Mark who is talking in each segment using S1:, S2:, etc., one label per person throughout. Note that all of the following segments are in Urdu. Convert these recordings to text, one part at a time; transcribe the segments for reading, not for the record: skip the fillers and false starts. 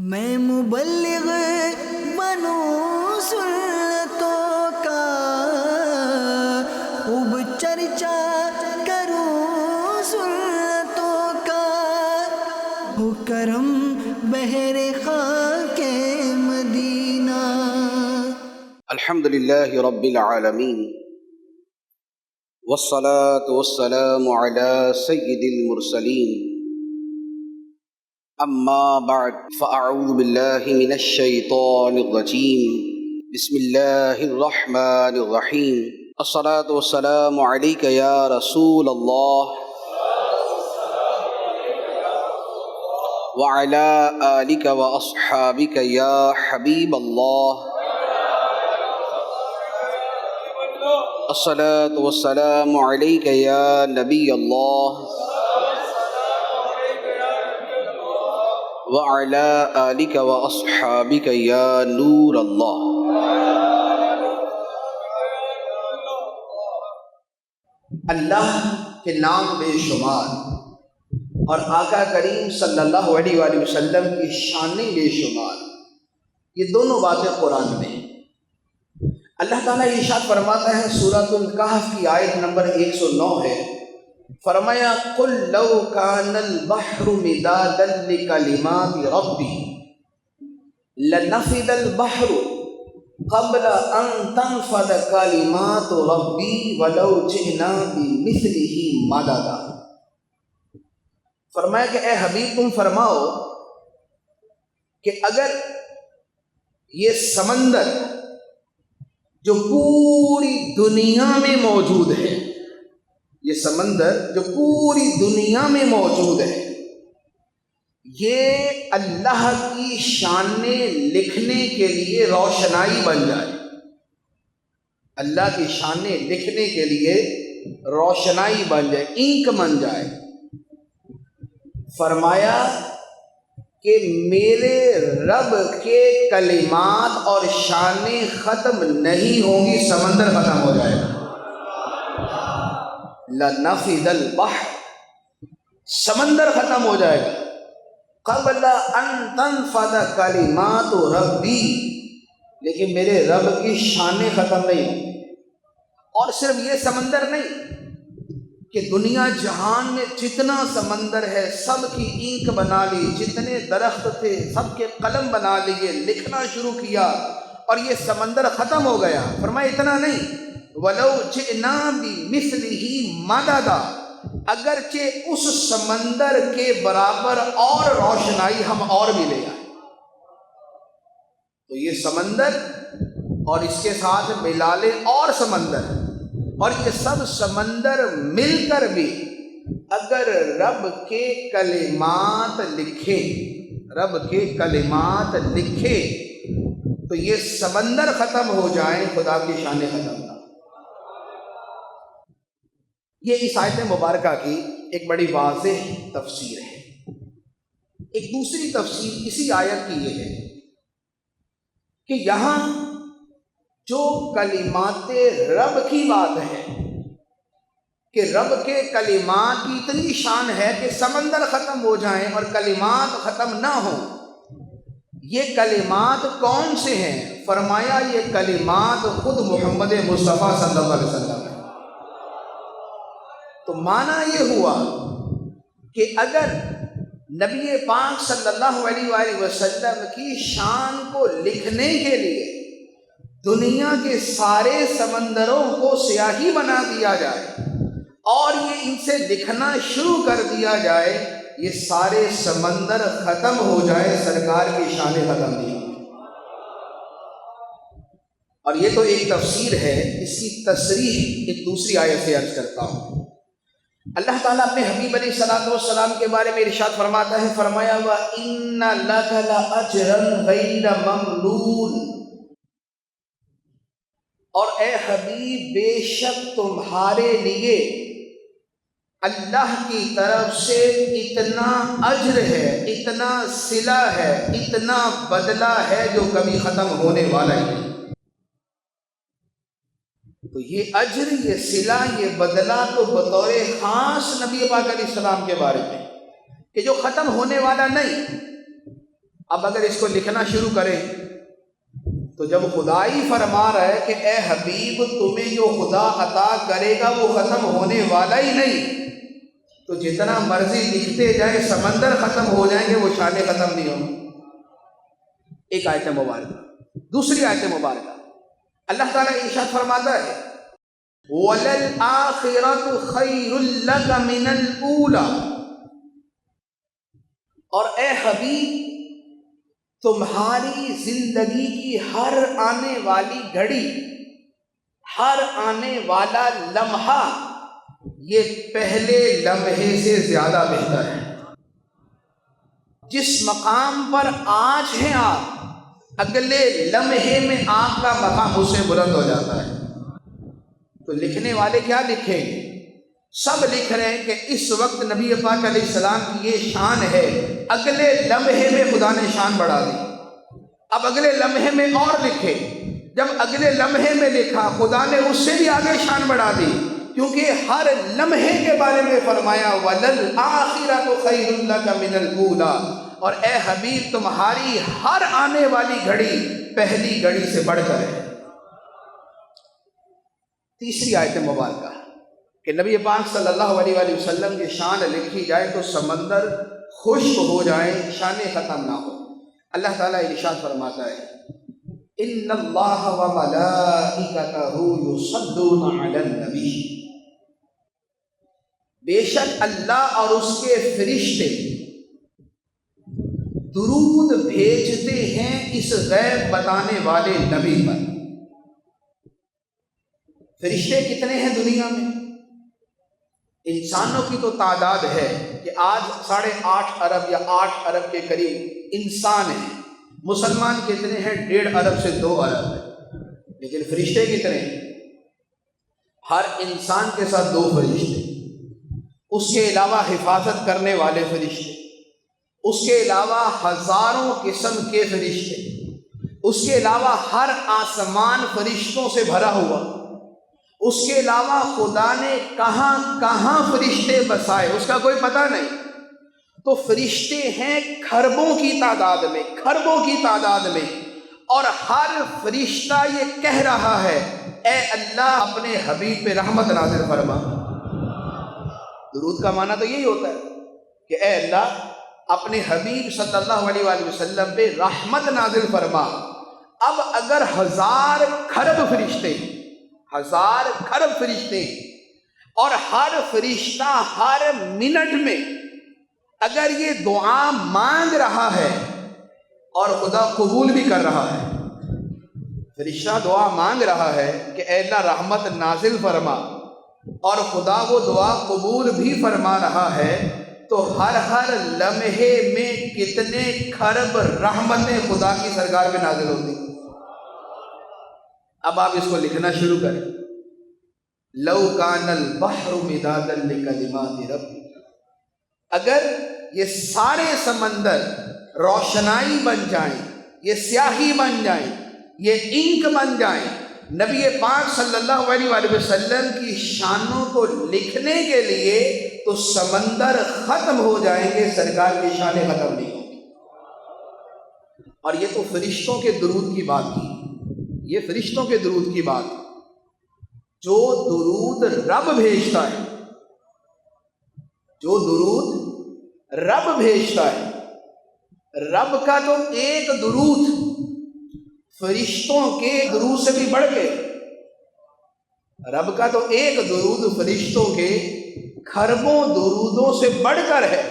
S1: میں مبلغ بنوں سنتوں کا، خوب چرچا کروں سنتوں کا، ہو کرم بحر خاک مدینہ۔
S2: الحمد لله رب العالمين والصلاة والسلام على سيد المرسلين، أما بعد فأعوذ بالله من الشيطان الرجيم، بسم الله الرحمن الرحيم، الصلاة والسلام عليك يا رسول الله وعلى آلك وأصحابك يا حبيب الله، الصلاة والسلام عليك يا نبي الله وعلى آلك وأصحابك يا نور الله۔
S3: اللہ کے نام بے شمار اور آقا کریم صلی اللہ علیہ وآلہ وسلم کی شانیں بے شمار، یہ دونوں باتیں قرآن میں ہیں۔ اللہ تعالیٰ ارشاد فرماتا ہے، سورۃ الکہف کی آیت نمبر 109 ہے، فرمایا قُلْ لَوْ كَانَ الْبَحْرُ مِدَادًا لِكَلِمَاتِ رَبِّي لَنَفِدَ الْبَحْرُ قَبْلَ أَن تَنفَدَ كَلِمَاتُ رَبِّي وَلَوْ جِئْنَا بِمِثْلِهِ مَدَدًا۔ فرمایا کہ اے حبیب تم فرماؤ کہ اگر یہ سمندر جو پوری دنیا میں موجود ہے، یہ سمندر جو پوری دنیا میں موجود ہے، یہ اللہ کی شانیں لکھنے کے لیے روشنائی بن جائے، اللہ کی شانیں لکھنے کے لیے روشنائی بن جائے، انک بن جائے، فرمایا کہ میرے رب کے کلمات اور شانیں ختم نہیں ہوں گی، سمندر ختم ہو جائے گا۔ لَنَفِدَ الْبَحْرُ، سمندر ختم ہو جائے گا، قبل ان تنفد کلمات ربی، لیکن میرے رب کی شانیں ختم نہیں ہوں۔ اور صرف یہ سمندر نہیں کہ دنیا جہان میں جتنا سمندر ہے سب کی اینک بنا لی، جتنے درخت تھے سب کے قلم بنا لیے، لکھنا شروع کیا اور یہ سمندر ختم ہو گیا۔ فرمایا اتنا نہیں، وَلَوْ جِئْنَا بِمِثْلِهِ مَدَدًا، اگرچہ اس سمندر کے برابر اور روشنائی ہم اور بھی لے آئیں۔ تو یہ سمندر اور اس کے ساتھ ملا لے اور سمندر، اور یہ سب سمندر مل کر بھی اگر رب کے کلمات لکھے، رب کے کلمات لکھے تو یہ سمندر ختم ہو جائیں، خدا کی شانیں ختم نہ۔ یہ اس آیت مبارکہ کی ایک بڑی واضح تفسیر ہے۔ ایک دوسری تفسیر اسی آیت کی یہ ہے کہ یہاں جو کلمات رب کی بات ہے کہ رب کے کلمات کی اتنی شان ہے کہ سمندر ختم ہو جائیں اور کلمات ختم نہ ہوں، یہ کلمات کون سے ہیں؟ فرمایا یہ کلمات خود محمد مصطفیٰ صلی اللہ علیہ وسلم ہے۔ تو معنی یہ ہوا کہ اگر نبی پاک صلی اللہ علیہ وآلہ وسلم کی شان کو لکھنے کے لیے دنیا کے سارے سمندروں کو سیاہی بنا دیا جائے اور یہ ان سے لکھنا شروع کر دیا جائے، یہ سارے سمندر ختم ہو جائے، سرکار کی شانیں ختم نہیں ہوتی۔ اور یہ تو ایک تفسیر ہے، اس کی تصریح ایک دوسری آیت سے عرض کرتا ہوں۔ اللہ تعالیٰ اپنے حبیب علیہ الصلوۃ والسلام کے بارے میں ارشاد فرماتا ہے، فرمایا وَإِنَّ لَكَ لَأَجْرًا غَيْرَ مَمْنُونٍ، اور اے حبیب بے شک تمہارے لیے اللہ کی طرف سے اتنا اجر ہے، اتنا صلہ ہے، اتنا بدلہ ہے جو کبھی ختم ہونے والا ہی نہیں۔ تو یہ اجر، یہ صلہ، یہ بدلہ تو بطور خاص نبی پاک علیہ السلام کے بارے میں کہ جو ختم ہونے والا نہیں، اب اگر اس کو لکھنا شروع کریں تو جب خدا ہی فرما رہا ہے کہ اے حبیب تمہیں جو خدا عطا کرے گا وہ ختم ہونے والا ہی نہیں، تو جتنا مرضی لکھتے جائیں سمندر ختم ہو جائیں گے وہ شانیں ختم نہیں ہوں۔ ایک آیت مبارکہ۔ دوسری آیت مبارکہ اللہ تعالیٰ ارشاد فرماتا ہے وَلَلْآخِرَةُ خَيْرٌ لَكَ مِنَ الْأُولَى، اور اے حبیب تمہاری زندگی کی ہر آنے والی گھڑی، ہر آنے والا لمحہ یہ پہلے لمحے سے زیادہ بہتر ہے۔ جس مقام پر آج ہیں آپ، اگلے لمحے میں آپ کا مقام اس سے بلند ہو جاتا ہے۔ تو لکھنے والے کیا لکھیں گے؟ سب لکھ رہے ہیں کہ اس وقت نبی پاک علیہ السلام کی یہ شان ہے، اگلے لمحے میں خدا نے شان بڑھا دی۔ اب اگلے لمحے میں اور لکھے، جب اگلے لمحے میں لکھا خدا نے اس سے بھی آگے شان بڑھا دی، کیونکہ ہر لمحے کے بارے میں فرمایا وَلَلْآخِرَةُ خَيْرٌ لَكَ مِنَ الْأُولَى، اور اے حبیب تمہاری ہر آنے والی گھڑی پہلی گھڑی سے بڑھ کر ہے۔ تیسری آیت مبارکہ کہ نبی پاک صلی اللہ علیہ وآلہ وسلم کی شان لکھی جائے تو سمندر خشک ہو جائیں، شانیں ختم نہ ہو۔ اللہ تعالیٰ ارشاد فرماتا ہے ان اللہ وملائکتہ یصلون علی النبی، بے شک اللہ اور اس کے فرشتے درود بھیجتے ہیں اس غیب بتانے والے نبی پر۔ فرشتے کتنے ہیں دنیا میں؟ انسانوں کی تو تعداد ہے کہ آج 8.5 ارب یا 8 ارب کے قریب انسان ہیں۔ مسلمان کتنے ہیں؟ 1.5 ارب سے 2 ارب ہے۔ لیکن فرشتے کتنے ہیں؟ ہر انسان کے ساتھ 2 فرشتے، اس کے علاوہ حفاظت کرنے والے فرشتے، اس کے علاوہ ہزاروں قسم کے فرشتے، اس کے علاوہ ہر آسمان فرشتوں سے بھرا ہوا، اس کے علاوہ خدا نے کہاں کہاں فرشتے بسائے اس کا کوئی پتہ نہیں۔ تو فرشتے ہیں کھربوں کی تعداد میں، کھربوں کی تعداد میں، اور ہر فرشتہ یہ کہہ رہا ہے اے اللہ اپنے حبیب پہ رحمت نازل فرما۔ درود کا معنی تو یہی ہوتا ہے کہ اے اللہ اپنے حبیب صلی اللہ علیہ وآلہ وسلم پہ رحمت نازل فرما۔ اب اگر 1000 کھرب فرشتے، 1000 کھرب فرشتے، اور ہر فرشتہ ہر منٹ میں اگر یہ دعا مانگ رہا ہے اور خدا قبول بھی کر رہا ہے، فرشتہ دعا مانگ رہا ہے کہ اے اللہ رحمت نازل فرما، اور خدا وہ دعا قبول بھی فرما رہا ہے، تو ہر لمحے میں کتنے کھرب رحمتیں خدا کی سرکار میں نازل ہوتی۔ اب آپ اس کو لکھنا شروع کریں لو کان البحر مدادا لکلمات ربی، اگر یہ سارے سمندر روشنائی بن جائیں، یہ سیاہی بن جائیں، یہ انک بن جائیں نبی پاک صلی اللہ علیہ وآلہ وسلم کی شانوں کو لکھنے کے لیے، تو سمندر ختم ہو جائیں گے، سرکار کی شانیں ختم نہیں ہوں گی۔ اور یہ تو فرشتوں کے درود کی بات کی، یہ فرشتوں کے درود کی بات، جو درود رب بھیجتا ہے، جو درود رب بھیجتا ہے، رب کا تو ایک درود فرشتوں کے درود سے بھی بڑھ کے، رب کا تو ایک درود فرشتوں کے کھربوں درودوں سے بڑھ کر ہے۔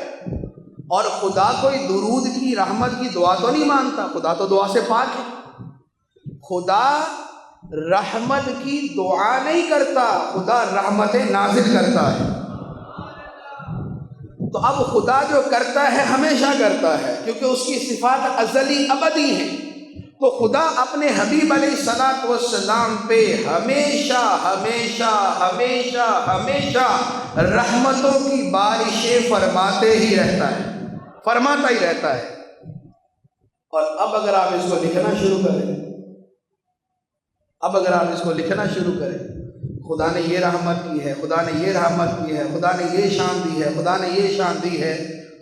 S3: اور خدا کوئی درود کی رحمت کی دعا تو نہیں مانگتا، خدا تو دعا سے پاک ہے۔ خدا رحمت کی دعا نہیں کرتا، خدا رحمتیں نازل کرتا ہے۔ تو اب خدا جو کرتا ہے ہمیشہ کرتا ہے، کیونکہ اس کی صفات ازلی ابدی ہیں۔ تو خدا اپنے حبیب علیہ الصلوۃ والسلام پہ ہمیشہ ہمیشہ ہمیشہ ہمیشہ رحمتوں کی بارشیں فرماتے ہی رہتا ہے، فرماتا ہی رہتا ہے۔ اور اب اگر آپ اس کو لکھنا شروع کریں، اب اگر آپ اس کو لکھنا شروع کریں، خدا نے یہ رحمت کی ہے، خدا نے یہ رحمت کی ہے، خدا نے یہ شان دی ہے، خدا نے یہ شان دی ہے،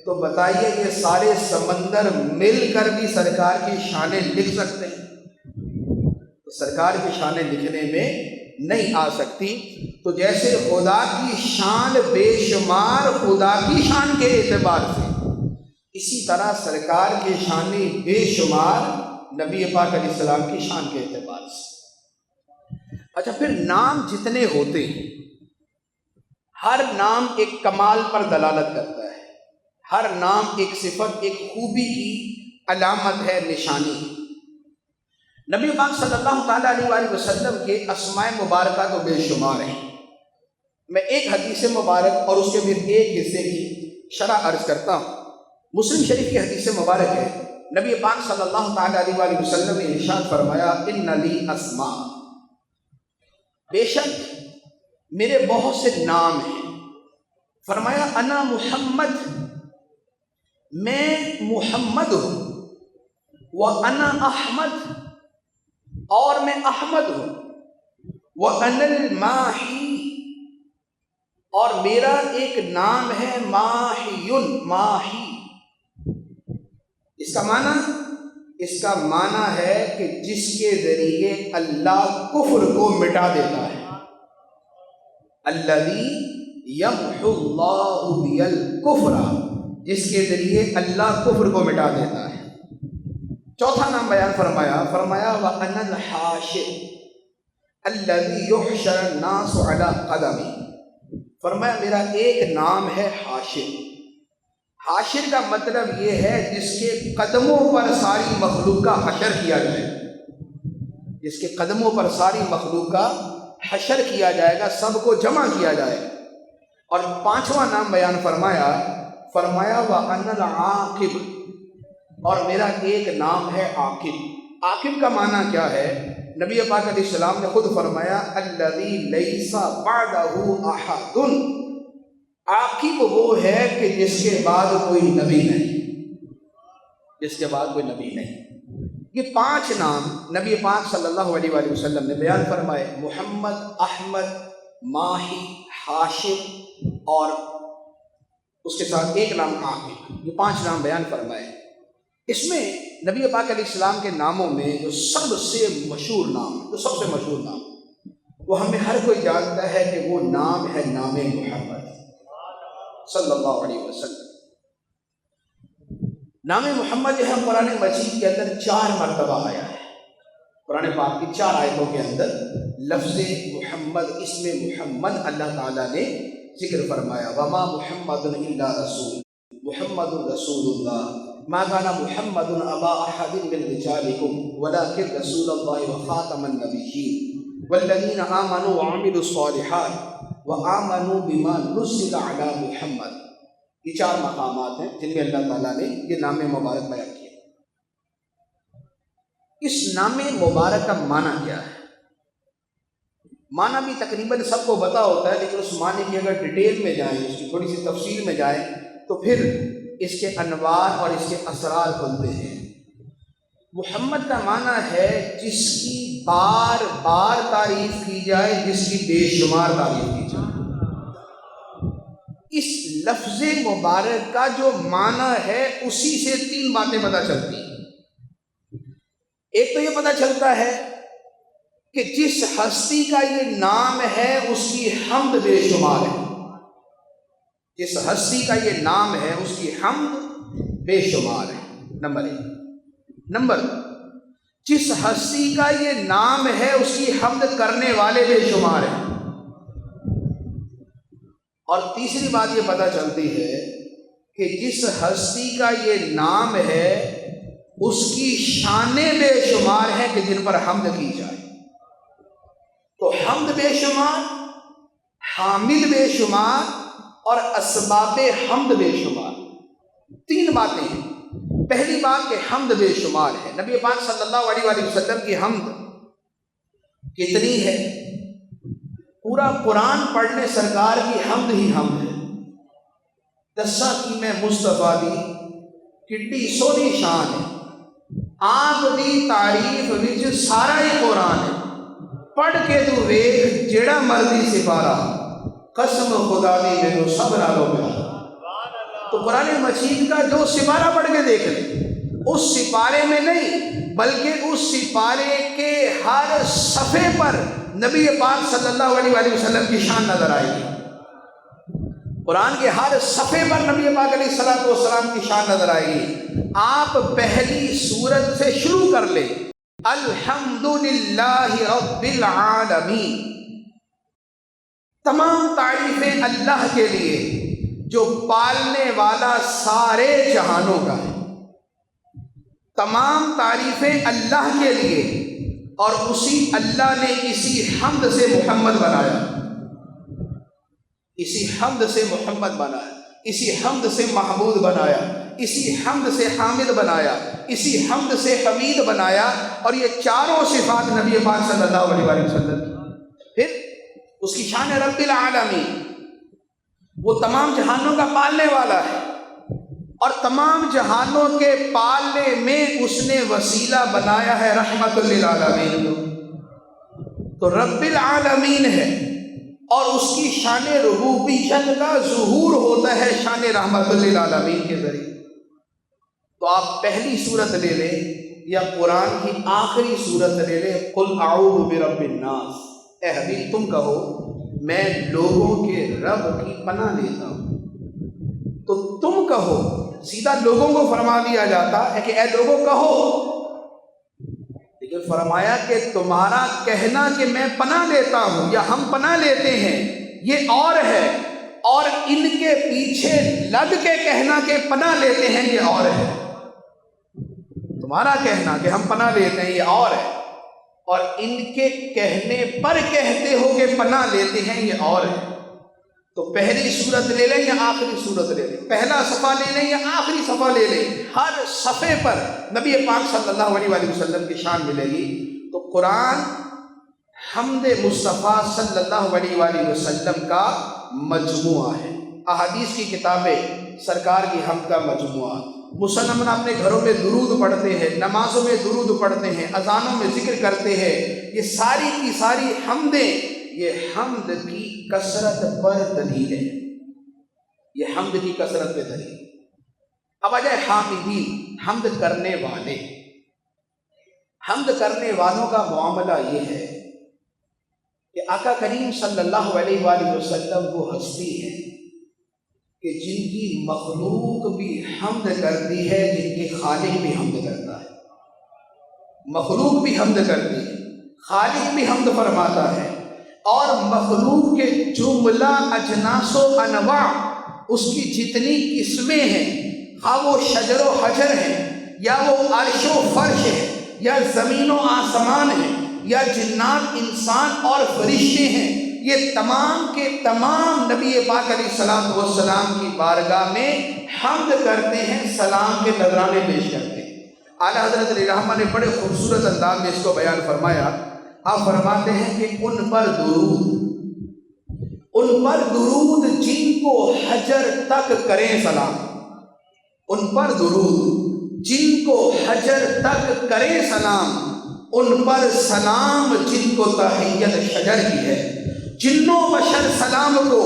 S3: تو بتائیے یہ سارے سمندر مل کر بھی سرکار کی شانیں لکھ سکتے ہیں؟ تو سرکار کی شانیں لکھنے میں نہیں آ سکتی۔ تو جیسے خدا کی شان بے شمار خدا کی شان کے اعتبار سے، اسی طرح سرکار کی شانیں بے شمار نبی پاک علیہ السلام کی شان کے اعتبار سے۔ اچھا، پھر نام جتنے ہوتے ہیں، ہر نام ایک کمال پر دلالت کرتا ہے، ہر نام ایک صفت، ایک خوبی کی علامت ہے، نشانی ہے۔ نبی پاک صلی اللہ تعالیٰ علیہ وآلہ وسلم کے اسماء مبارکہ تو بے شمار ہیں۔ میں ایک حدیث مبارک اور اس کے پھر ایک حصے کی شرح عرض کرتا ہوں۔ مسلم شریف کی حدیث مبارک ہے، نبی پاک صلی اللہ تعالیٰ علیہ وآلہ وسلم نے ارشاد فرمایا، ان لی اسماء، بے شک میرے بہت سے نام ہیں۔ فرمایا انا محمد، میں محمد ہوں، وَأَنَا احمد، اور میں احمد ہوں، وَأَنَا الْمَاحِي، اور میرا ایک نام ہے ماحیٌ، ماحی۔ اس کا معنی ہے کہ جس کے ذریعے اللہ کفر کو مٹا دیتا ہے، الذی یمحو اللہ بی الکفر، جس کے ذریعے اللہ کفر کو مٹا دیتا ہے۔ چوتھا نام بیان فرمایا وَأَنَا الْحَاشِرُ الَّذِي يُحْشَرُ النَّاسُ عَلَىٰ قَدَمِي، فرمایا میرا ایک نام ہے حاشر۔ حاشر کا مطلب یہ ہے جس کے قدموں پر ساری مخلوق کا حشر کیا جائے، جس کے قدموں پر ساری مخلوق کا حشر کیا جائے گا، سب کو جمع کیا جائے گا۔ اور پانچواں نام بیان فرمایا وَأَنَا الْعَاقِبُ، اور میرا ایک نام ہے عاقب۔ عاقب کا معنی کیا ہے؟ نبی پاک علیہ السلام نے خود فرمایا الذی لیس بعدہ احد، عاقب وہ ہے کہ جس کے بعد کوئی نبی نہیں، جس کے بعد کوئی نبی نہیں۔ یہ پانچ نام نبی پاک صلی اللہ علیہ وآلہ وسلم نے بیان فرمائے، محمد، احمد، ماحی، حاشر اور اس کے ساتھ ایک نام عاقب، یہ پانچ نام بیان فرمائے۔ اس میں نبی پاک علیہ السلام کے ناموں میں جو سب سے مشہور نام وہ ہمیں ہر کوئی جانتا ہے کہ وہ نام ہے نام محمد صلی اللہ علیہ وسلم۔ نام محمد جو ہے قرآن مجید کے اندر 4 مرتبہ آیا ہے۔ قرآن پاک کی 4 آیتوں کے اندر لفظ محمد، اسم محمد اللہ تعالیٰ نے ذکر فرمایا، وما محمد الا رسول، محمد رسول اللہ، ما كان محمد ابا احد من رجالكم ولكن رسول الله وخاتم النبيين والذين امنوا وعملوا الصالحات وامنوا بما نزل على محمد۔ یہ 4 مقامات ہیں جن میں اللہ تعالیٰ نے یہ نام مبارک بیان کیا۔ اس نام مبارک کا معنی کیا ہے؟ معنی بھی تقریباً سب کو پتہ ہوتا ہے، لیکن اس معنی کی اگر ڈیٹیل میں جائیں، اس کی تھوڑی سی تفصیل میں جائیں تو پھر اس کے انوار اور اس کے اسرار کھلتے ہیں۔ محمد کا معنی ہے جس کی بار بار تعریف کی جائے، جس کی بے شمار تعریف کی جائے۔ اس لفظ مبارک کا جو معنی ہے اسی سے 3 باتیں پتہ چلتی ہیں۔ ایک تو یہ پتہ چلتا ہے کہ جس ہستی کا یہ نام ہے اس کی حمد بے شمار ہے، جس ہستی کا یہ نام ہے اس کی حمد بے شمار ہے، نمبر 1۔ نمبر 2، جس ہستی کا یہ نام ہے اس کی حمد کرنے والے بے شمار ہیں۔ اور تیسری بات یہ پتہ چلتی ہے کہ جس ہستی کا یہ نام ہے اس کی شانیں بے شمار ہیں کہ جن پر حمد کی جائے۔ تو حمد بے شمار، حامد بے شمار اور اسباب حمد بے شمار، 3 باتیں ہیں۔ پہلی بات کہ حمد بے شمار ہے۔ نبی پاک صلی اللہ علیہ وآلہ وسلم کی حمد کتنی ہے؟ پورا قرآن پڑھنے سرکار کی حمد ہی حمد ہے۔ دسا کی میں مصطفیٰ دی کڈی سونی شان ہے، آپ دی تعریف وچ سارا ہی قرآن ہے، پڑھ کے تو ویکھ جیڑا مرضی سپارہ، قسم خدا دی مینوں سب نالوں پیارا۔ تو قرآن مجید کا جو سپارہ پڑھ کے دیکھ لیں، اس سپارے میں نہیں بلکہ اس سپارے کے ہر صفحے پر نبی پاک صلی اللہ علیہ وآلہ وسلم کی شان نظر آئے گی۔ قرآن کے ہر صفحے پر نبی پاک علیہ الصلوۃ والسلام کی شان نظر آئے گی۔ آپ پہلی سورت سے شروع کر لیں، الحمدللہ رب العالمین، تمام تعریفیں اللہ کے لیے جو پالنے والا سارے جہانوں کا ہے، تمام تعریفیں اللہ کے لیے، اور اسی اللہ نے اسی حمد سے محمد بنایا، اسی حمد سے محمد بنایا، اسی حمد سے محمود بنایا، اسی حمد سے حامد بنایا، اسی حمد سے حمید بنایا، اور یہ چاروں صفات نبی پاک صلی اللہ علیہ وآلہ وسلم کی۔ پھر اس کی شان ہے رب العالمین، وہ تمام جہانوں کا پالنے والا ہے، اور تمام جہانوں کے پالنے میں اس نے وسیلہ بنایا ہے رحمت للعالمین کو۔ تو رب العالمین ہے، اور اس کی شان ربوبیت کا ظہور ہوتا ہے شان رحمت للعالمین کے ذریعے۔ تو آپ پہلی صورت لے لیں یا قرآن کی آخری صورت لے لیں، قل اعوذ برب الناس، اے حبیب تم کہو میں لوگوں کے رب کی پناہ لیتا ہوں۔ تو تم کہو، سیدھا لوگوں کو فرما دیا جاتا ہے کہ اے لوگوں کہو، لیکن فرمایا کہ تمہارا کہنا کہ میں پناہ لیتا ہوں یا ہم پناہ لیتے ہیں یہ اور ہے، اور ان کے پیچھے لگ کے کہنا کہ پناہ لیتے ہیں یہ اور ہے۔ تمہارا کہنا کہ ہم پناہ لیتے ہیں یہ اور ہے، اور ان کے کہنے پر کہتے ہو کہ پناہ لیتے ہیں یہ اور ہے۔ تو پہلی صورت لے لیں یا آخری صورت لے لیں، پہلا صفحہ لے لیں یا آخری صفحہ لے لیں، ہر صفحے پر نبی پاک صلی اللہ علیہ وآلہ وسلم کی شان ملے گی۔ تو قرآن حمد مصطفیٰ صلی اللہ علیہ وآلہ وسلم کا مجموعہ ہے، احادیث کی کتابیں سرکار کی حمد کا مجموعہ۔ مسلمان اپنے گھروں میں درود پڑھتے ہیں، نمازوں میں درود پڑھتے ہیں، اذانوں میں ذکر کرتے ہیں، یہ ساری کی ساری حمدیں یہ حمد کی کثرت پر دلیل ہے، یہ حمد کی کثرت پہ دلیل۔ اب آ جائے حامدین، حمد کرنے والے۔ حمد کرنے والوں کا معاملہ یہ ہے کہ آقا کریم صلی اللہ علیہ وآلہ وسلم وہ ہستی ہے کہ جن کی مخلوق بھی حمد کرتی ہے، جن کے خالق بھی حمد کرتا ہے۔ مخلوق بھی حمد کرتی ہے، خالق بھی حمد فرماتا ہے، اور مخلوق کے جملہ اجناس و انواع، اس کی جتنی قسمیں ہیں، خواہ وہ شجر و حجر ہیں، یا وہ عرش و فرش ہے، یا زمین و آسمان ہے، یا جنات انسان اور فرشتے ہیں، یہ تمام کے تمام نبی پاک علیہ الصلوۃ والسلام کی بارگاہ میں حمد کرتے ہیں، سلام کے نذرانے پیش کرتے ہیں۔ اعلیٰ حضرت علیہ الرحمہ نے بڑے خوبصورت انداز میں اس کو بیان فرمایا۔ آپ فرماتے ہیں کہ ان پر درود جن کو حجر تک کریں سلام، ان پر درود جن کو حجر تک کریں سلام، ان پر سلام جن کو تحیت شجر کی ہے۔ جنوں بشر سلام کو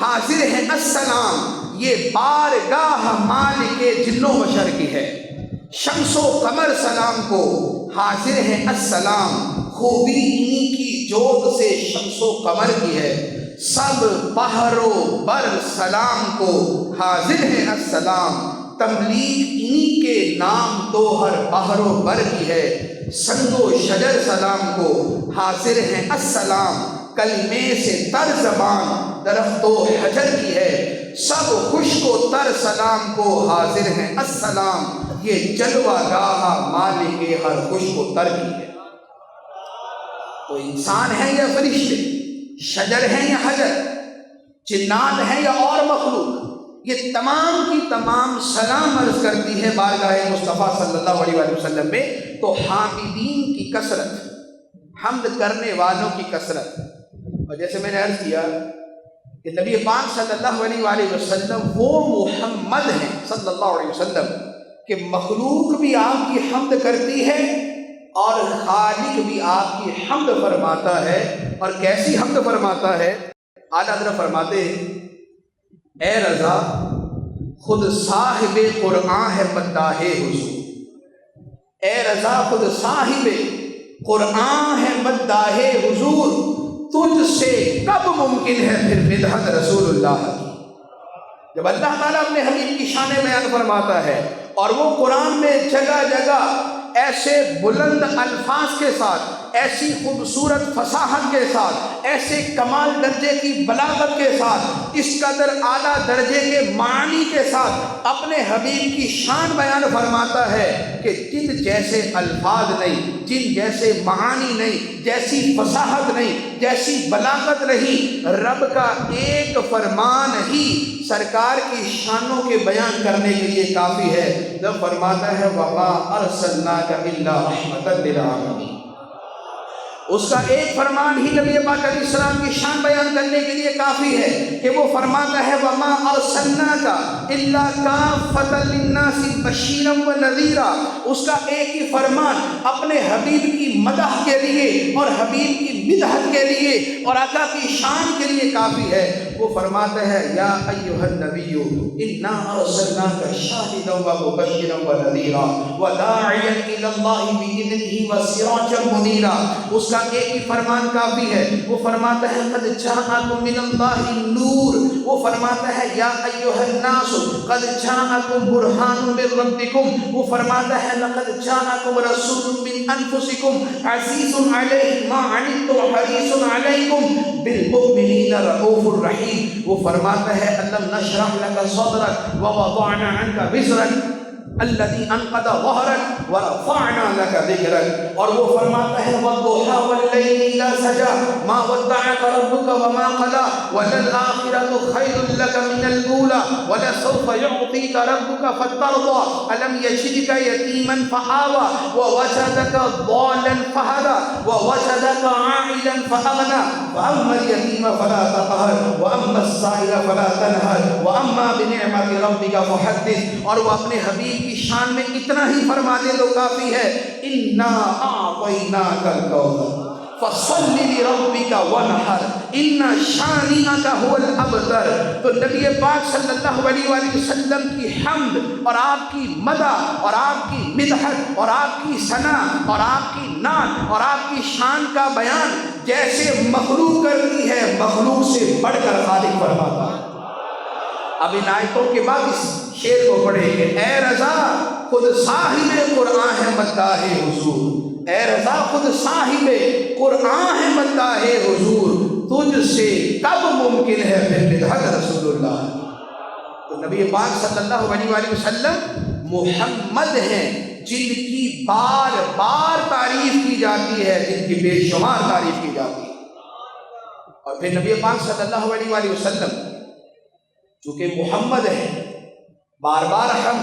S3: حاضر ہے السلام، یہ بارگاہ مالک جنوں بشر کی ہے۔ شمس و قمر سلام کو حاضر ہے السلام، خوبی انہی کی جوت سے شمس و قمر کی ہے۔ سب بحر و بر سلام کو حاضر ہے السلام، تملیک انہی کے نام تو ہر بحر و بر کی ہے۔ سنگ و شجر سلام کو حاضر ہے السلام، کلمے سے تر زبان درخت و حجر کی ہے۔ سب خشک و تر سلام کو حاضر ہے السلام، یہ جلوہ گاہ مالک ہر خشک و تر کی ہے۔ تو انسان ہے یا فرشتے، شجر ہیں یا حجر، جنات ہیں یا اور مخلوق، یہ تمام کی تمام سلام عرض کرتی ہے بارگاہ مصطفیٰ صلی اللہ علیہ وآلہ وسلم میں۔ تو حامدین کی کثرت، حمد کرنے والوں کی کثرت، اور جیسے میں نے عرض کیا کہ نبی پاک صلی اللہ علیہ وآلہ وسلم وہ محمد ہیں صلی اللہ علیہ وسلم کہ مخلوق بھی آپ کی حمد کرتی ہے اور خالق بھی آپ کی حمد فرماتا ہے۔ اور کیسی حمد فرماتا ہے؟ اعلیٰ حضرت فرماتے ہیں اے رضا خود صاحب قرآن ہے مداح حضور، اے رضا خود صاحب قرآن ہے مداح حضور، تجھ سے کب ممکن ہے پھر مدحت رسول اللہ کی۔ جب اللہ تعالیٰ اپنے حبیب کی شان بیان فرماتا ہے اور وہ قرآن میں جگہ جگہ ایسے بلند الفاظ کے ساتھ، ایسی خوبصورت فصاحت کے ساتھ، ایسے کمال درجے کی بلاغت کے ساتھ، اس قدر اعلیٰ درجے کے معنی کے ساتھ اپنے حبیب کی شان بیان فرماتا ہے کہ جن جیسے الفاظ نہیں، جن جیسے معانی نہیں، جیسی فصاحت نہیں، جیسی بلاغت نہیں، رب کا ایک فرمان ہی سرکار کی شانوں کے بیان کرنے کے لیے کافی ہے۔ جب فرماتا ہے وَمَا أَرْسَلْنَاكَ إِلَّا رَحْمَةً لِلْعَالَمِينَ، اس کا ایک فرمان ہی نبی پاک علیہ السلام کی شان بیان کرنے کے لیے کافی ہے کہ وہ فرماتا ہے وَمَا أَرْسَلْنَاكَ إِلَّا كَافَّةً لِلنَّاسِ بَشِيرًا وَنَذِيرًا، اس کا ایک ہی فرمان اپنے حبیب کی مدح کے لیے اور حبیب کی مدحت کے لیے اور آقا کی شان کے لیے کافی ہے۔ وہ فرماتا ہے یا ایھا النبی انا ارسلناک شاہدا ومبشرا ونذیرا وداعیا الی اللہ باذنہ وسراجا منیرا، اس کا ایک ہی فرمان کافی ہے۔ وہ فرماتا ہے قد جاءکم من اللہ نور، وہ فرماتا ہے یا ایھا الناس قد جاءکم برہان من ربکم، وہ فرماتا ہے لقد جاءکم رسول من انفسکم عزیز علیہ ما عنتم حریص علیکم بالمؤمنین رؤوف الرحیم، وہ فرماتا ہے أَلَمْ نَشْرَحْ لَكَ صَدْرَكَ وَوَضَعْنَا عَنْكَ وِزْرَكَ الذي انقض ظهرك ورفعنا لك ذكرك، اور وہ فرماتا ہے والضحى والليل اذا سجى ما ودعك ربك وما قلى وللآخرة خير لك من الأولى ولسوف يعطيك ربك فترضى ألم يجدك يتيما فآوى ووجدك ضالا فهدى ووجدك عائلا فأغنى فأما اليتيم فلا تقهر وأما السائل فلا تنهر وأما بنعمة ربك فحدث، اور وہ اپنے حبیب کی شان میں اتنا ہی فرما دے تو کافی ہے انا اعطیناک الکوثر فصل لربک وانحر ان شانئک هو الابتر۔ تو نبی پاک صلی اللہ علیہ وآلہ وسلم کی حمد اور آپ کی مدح اور آپ کی مدحت اور آپ کی ثنا اور آپ کی نعت اور آپ کی شان کا بیان جیسے مخلوق کرتی ہے، مخلوق سے بڑھ کر خالق فرماتا ہے۔ اب ان آیتوں کے بعد اس شعر کو پڑھیں گے، اے رضا خود صاحب قرآن ہے مداح حضور، اے رضا خود صاحب قرآن ہے مداح حضور، تجھ سے کب ممکن ہے پھر مدحت رسول اللہ۔ تو نبی پاک صلی اللہ علیہ وآلہ وسلم محمد ہیں جن کی بار بار تعریف کی جاتی ہے، جن کی بے شمار تعریف کی جاتی ہے۔ اور پھر نبی پاک صلی اللہ علیہ وآلہ وسلم چونکہ محمد ہے، بار بار ہم،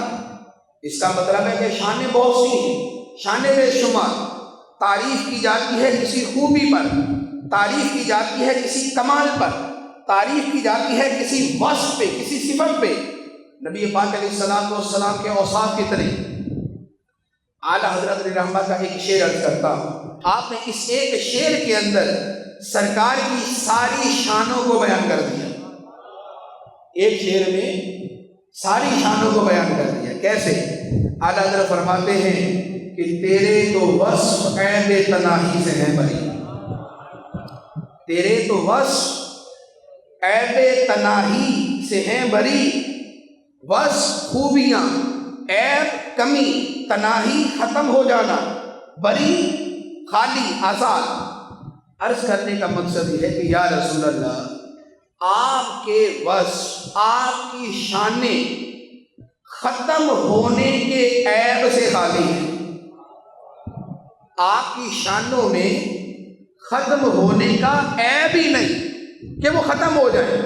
S3: اس کا مطلب ہے کہ شانیں بہت سی ہیں، شانیں بے شمار، تعریف کی جاتی ہے کسی خوبی پر، تعریف کی جاتی ہے کسی کمال پر، تعریف کی جاتی ہے کسی وصف پہ، کسی صفت پہ۔ نبی پاک علیہ السلام کے اوصاف کی طرح اعلیٰ حضرت علیہ رحمہ کا ایک شعر عرض کرتا ہوں، آپ نے اس ایک شعر کے اندر سرکار کی ساری شانوں کو بیان کر دیا، ایک شعر میں ساری شانوں کو بیان کر دیا۔ کیسے؟ اعلیٰ حضرت فرماتے ہیں کہ تیرے تو وصف عیب تناہی سے ہیں بری، تیرے تو وصف عیب تناہی سے ہیں بری، وصف خوبیاں، عیب کمی، تناہی ختم ہو جانا، بری خالی آزاد۔ عرض کرنے کا مقصد یہ ہے کہ یا رسول اللہ آپ کے وصف، آپ کی شانیں ختم ہونے کے عیب سے خالی ہیں، آپ کی شانوں میں ختم ہونے کا عیب ہی نہیں کہ وہ ختم ہو جائے۔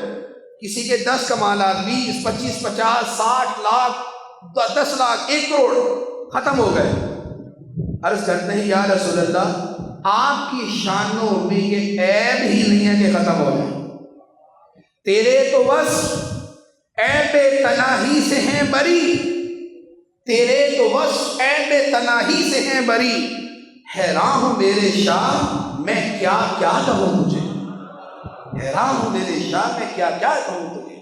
S3: کسی کے 10 کمالات، 20، 25، 50، 60 لاکھ، 10 لاکھ، 1 کروڑ ختم ہو گئے۔ عرض کرتے ہیں یا رسول اللہ آپ کی شانوں میں یہ عیب ہی نہیں ہے کہ ختم ہو جائے، تیرے تو وصف عیب تناہی سے ہیں بری، تیرے تو وصف عیب تناہی سے ہیں بری، حیران ہوں میرے شاہ میں کیا کیا کہوں تجھے، حیران ہوں میرے شاہ میں کیا کیا کہوں تجھے۔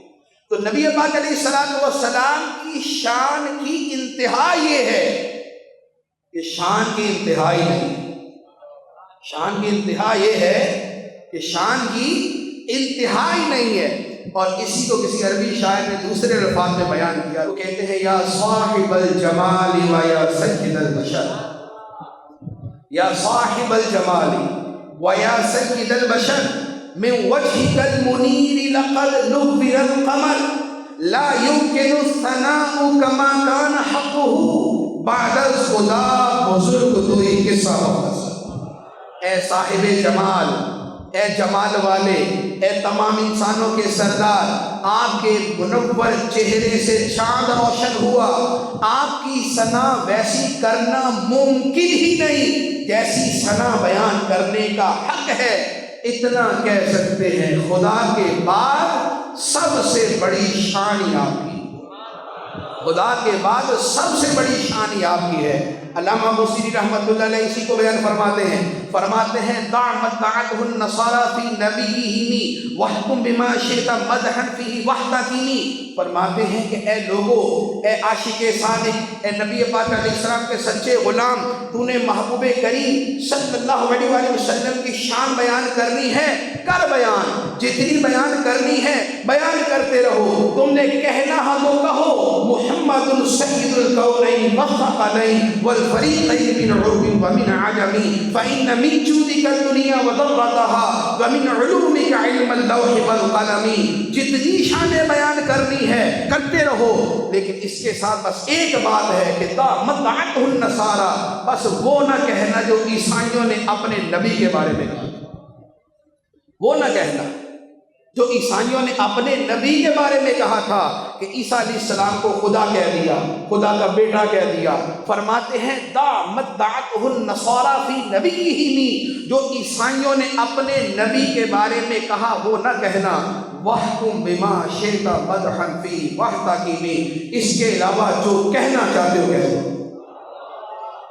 S3: تو نبی پاک علیہ الصلوۃ والسلام کی شان کی انتہا یہ ہے کہ شان کی انتہا ہی نہیں، شان کی انتہا یہ ہے کہ شان کی انتہا ہی نہیں ہے۔ اور اسی کو کسی عربی شاعر نے دوسرے الفاظ میں بیان کیا، وہ کہتے ہیں یا صاحب الجمال و یا سید البشر، یا صاحب الجمال و یا سید البشر من وجهك المنیر لقد نور القمر لا يمكن الثناء كما كان حقه بعد الخدا بزرگ توئی قصہ مختصر۔ اے صاحب جمال، اے جمال والے، اے تمام انسانوں کے سردار، آپ کے منور چہرے سے چاند روشن ہوا، آپ کی ثنا ویسی کرنا ممکن ہی نہیں جیسی ثنا بیان کرنے کا حق ہے۔ اتنا کہہ سکتے ہیں خدا کے بعد سب سے بڑی شان آپ کی، خدا کے بعد سب سے بڑی شان آپ کی ہے۔ علامہ بصیری رحمۃ اللہ علیہ اسی کو بیان فرماتے ہیں دع مدعته النصارى في نبيهم واحكم بما شئت مدحا فيه وحدتنی، فرماتے ہیں کہ اے لوگو، اے عاشق صادق، اے نبی پاک علیہ السلام کے سچے غلام، تو نے محبوب کریم صلی اللہ علیہ وآلہ وسلم کی شان بیان کرنی ہے، کر بیان، جتنی بیان کرنی ہے بیان کرتے رہو۔ تم نے کہنا ہے تو کہو محمد سید الکونین والثقلین والفریقین من عرب ومن عجم فإن من جودك الدنیا وضرتها ومن علومك علم اللوح والقلم۔ جتنی شانیں بیان کرنی ہے کرتے رہو، لیکن اس کے ساتھ بس ایک بات ہے کہ مدعته النصارى، بس وہ نہ کہنا جو عیسائیوں نے اپنے نبی کے بارے میں کہا، وہ نہ کہنا جو عیسائیوں نے اپنے نبی کے بارے میں کہا تھا کہ عیسیٰ علیہ السلام کو خدا کہہ دیا، خدا کا بیٹا کہہ دیا۔ فرماتے ہیں دا مدعته النصارى فی نبیہم، جو عیسائیوں نے اپنے نبی کے بارے میں کہا وہ نہ کہنا۔ وَاحْكُمْ بِمَا شِئْتَ مَدْحًا فِيهِ وَاحْتَكِمْ، اس کے علاوہ جو کہنا چاہتے ہو کہہ دو،